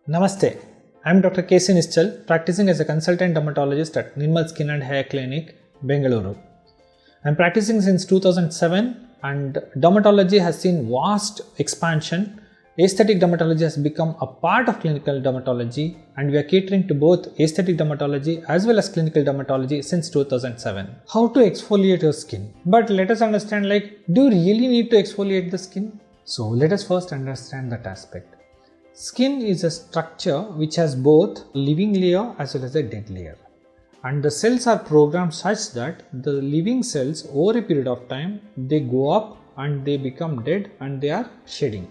Namaste, I am Dr. K. Nischal, practicing as a consultant dermatologist at Nirmal Skin Hair Clinic, Bangalore. I am practicing since 2007 and dermatology has seen vast expansion. Aesthetic dermatology has become a part of clinical dermatology and we are catering to both aesthetic dermatology as well as clinical dermatology since 2007. How to exfoliate your skin? But let us understand, do you really need to exfoliate the skin? So let us first understand that aspect. Skin is a structure which has both living layer as well as a dead layer. And the cells are programmed such that the living cells over a period of time, they go up and they become dead and they are shedding.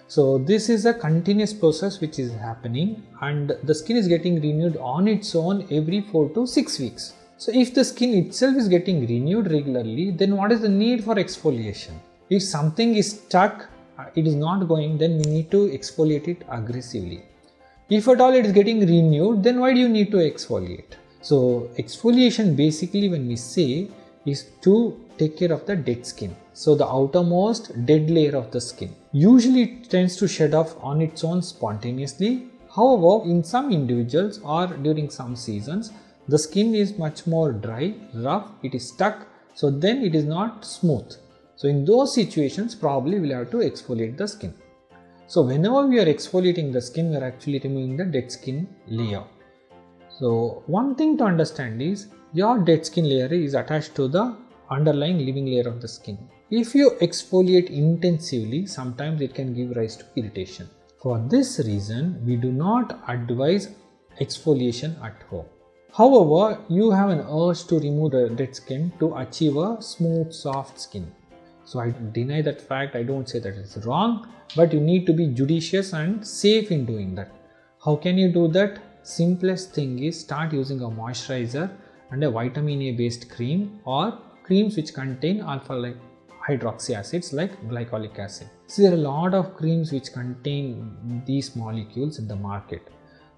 So this is a continuous process which is happening and the skin is getting renewed on its own every 4 to 6 weeks. So if the skin itself is getting renewed regularly, then what is the need for exfoliation? If something is stuck, it is not going, then we need to exfoliate it aggressively. If at all it is getting renewed, then why do you need to exfoliate? So exfoliation basically, when we say, is to take care of the dead skin. So the outermost dead layer of the skin. Usually it tends to shed off on its own spontaneously. However, in some individuals or during some seasons, the skin is much more dry, rough, it is stuck, so then it is not smooth. So in those situations, probably we'll have to exfoliate the skin. So whenever we are exfoliating the skin, we are actually removing the dead skin layer. So one thing to understand is your dead skin layer is attached to the underlying living layer of the skin. If you exfoliate intensively, sometimes it can give rise to irritation. For this reason, we do not advise exfoliation at home. However, you have an urge to remove the dead skin to achieve a smooth, soft skin. So I deny that fact, I don't say that it's wrong, but you need to be judicious and safe in doing that. How can you do that? Simplest thing is start using a moisturizer and a vitamin A based cream or creams which contain alpha like hydroxy acids like glycolic acid. So there are a lot of creams which contain these molecules in the market.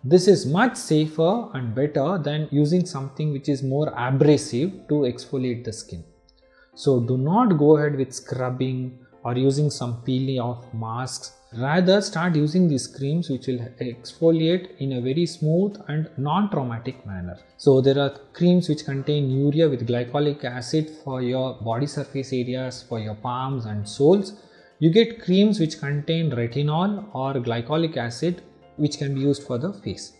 This is much safer and better than using something which is more abrasive to exfoliate the skin. So do not go ahead with scrubbing or using some peeling of masks. Rather start using these creams which will exfoliate in a very smooth and non-traumatic manner. So there are creams which contain urea with glycolic acid for your body surface areas, for your palms and soles. You get creams which contain retinol or glycolic acid which can be used for the face.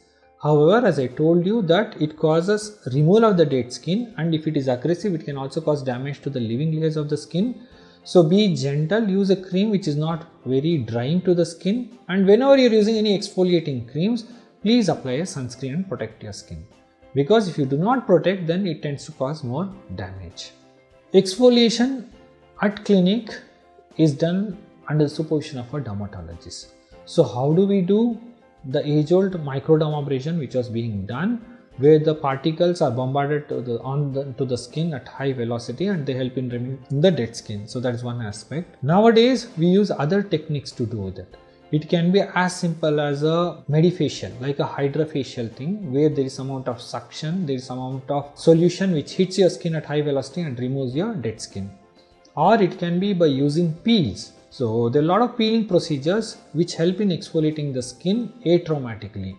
However, as I told you that it causes removal of the dead skin and if it is aggressive, it can also cause damage to the living layers of the skin. So be gentle, use a cream which is not very drying to the skin, and whenever you are using any exfoliating creams, please apply a sunscreen and protect your skin. Because if you do not protect, then it tends to cause more damage. Exfoliation at clinic is done under the supervision of a dermatologist. So how do we do? The age-old microdermabrasion which was being done, where the particles are bombarded to the skin at high velocity and they help in removing the dead skin. So that is one aspect. Nowadays we use other techniques to do that. It can be as simple as a medifacial, like a Hydra facial thing, where there is some amount of suction, there is some amount of solution which hits your skin at high velocity and removes your dead skin. Or it can be by using peels. So there are a lot of peeling procedures which help in exfoliating the skin atraumatically.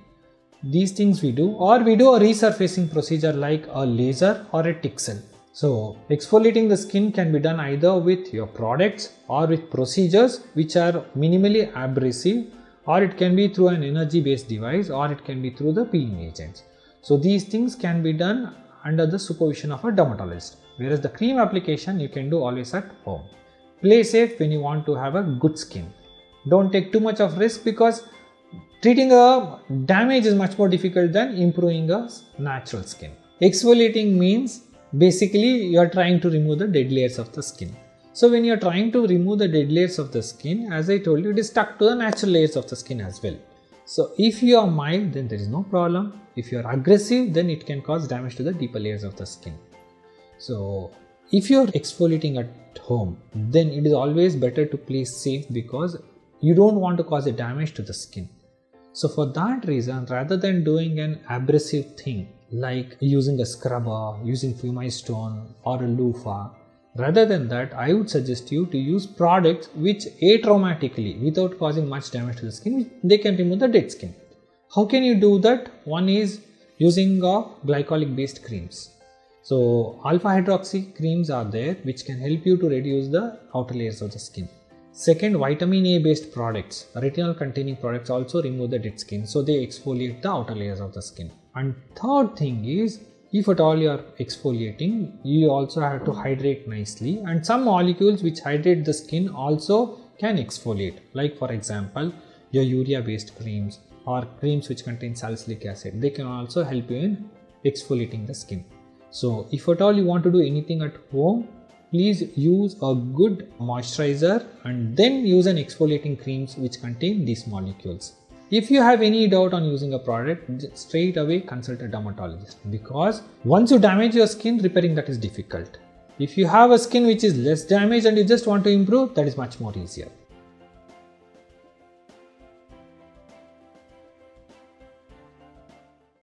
These things we do, or we do a resurfacing procedure like a laser or a tixel. So exfoliating the skin can be done either with your products or with procedures which are minimally abrasive, or it can be through an energy based device, or it can be through the peeling agents. So these things can be done under the supervision of a dermatologist, whereas the cream application you can do always at home. Play safe when you want to have a good skin. Don't take too much of risk because treating a damage is much more difficult than improving a natural skin. Exfoliating means basically you are trying to remove the dead layers of the skin. So when you are trying to remove the dead layers of the skin, as I told you, it is stuck to the natural layers of the skin as well. So if you are mild, then there is no problem. If you are aggressive, then it can cause damage to the deeper layers of the skin. So if you are exfoliating at home, then it is always better to play safe because you don't want to cause a damage to the skin. So for that reason, rather than doing an abrasive thing like using a scrubber, using fumigestone or a loofah, rather than that, I would suggest you to use products which atraumatically, without causing much damage to the skin, they can remove the dead skin. How can you do that? One is using glycolic based creams. So alpha hydroxy creams are there which can help you to reduce the outer layers of the skin. Second, vitamin A based products, retinol containing products also remove the dead skin, so they exfoliate the outer layers of the skin. And third thing is, if at all you are exfoliating, you also have to hydrate nicely, and some molecules which hydrate the skin also can exfoliate, like for example your urea based creams or creams which contain salicylic acid. They can also help you in exfoliating the skin. So if at all you want to do anything at home, please use a good moisturizer and then use an exfoliating creams which contain these molecules. If you have any doubt on using a product, straight away consult a dermatologist, because once you damage your skin, repairing that is difficult. If you have a skin which is less damaged and you just want to improve, that is much more easier.